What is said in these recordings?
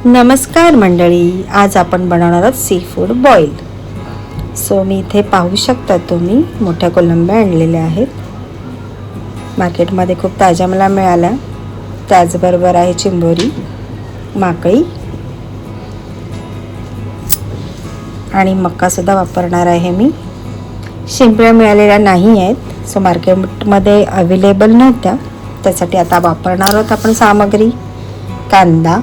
नमस्कार मंडळी, आज आपण बनवणार आहोत सी फूड बॉईल. सो मी इथे पाहू शकता तुम्ही मोठ्या कोलंब्या आणलेल्या आहेत. मार्केटमध्ये खूप ताज्या मला मिळाल्या. त्याचबरोबर आहे चिंबोरी, माकळी आणि मक्कासुद्धा वापरणार आहे मी. शिंपल्या मिळालेल्या नाही आहेत, सो मार्केटमध्ये अवेलेबल नव्हत्या. त्यासाठी आता वापरणार आहोत आपण सामग्री: कांदा,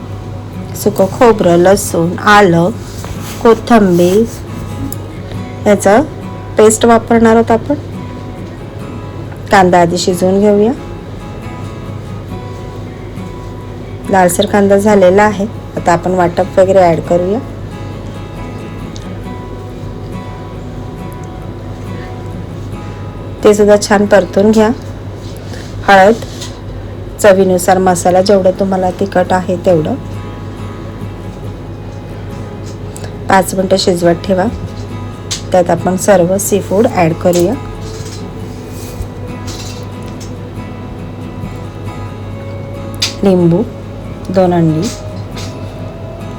सुकं खोबरं, लसूण, आलं, कोथिंबीर याचं पेस्ट वापरणार आहोत आपण. कांदा आधी शिजवून घेऊया. लालसर कांदा झालेला आहे. आता आपण वाटप वगैरे ॲड करूया. ते सुद्धा छान परतून घ्या. हळद, चवीनुसार मसाला, जेवढं तुम्हाला तिखट आहे तेवढं. 5 मिनिटं शिजवत ठेवा. त्यात आपण सर्व सी फूड ॲड करूया. लिंबू, 2 अंडी,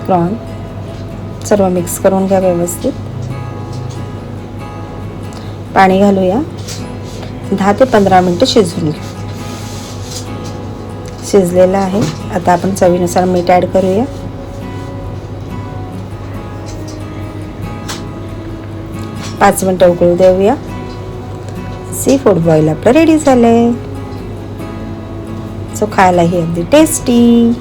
प्रॉन सर्व मिक्स करून घ्या व्यवस्थित. पाणी घालूया. 10 ते 15 मिनिटं शिजवून घ्या. शिजलेलं आहे. आता आपण चवीनुसार मीठ ॲड करूया. 5 मिनिटं उकळू देऊया. सी फूड बॉईल आपलं रेडी झालंय. सो खायलाही अगदी टेस्टी.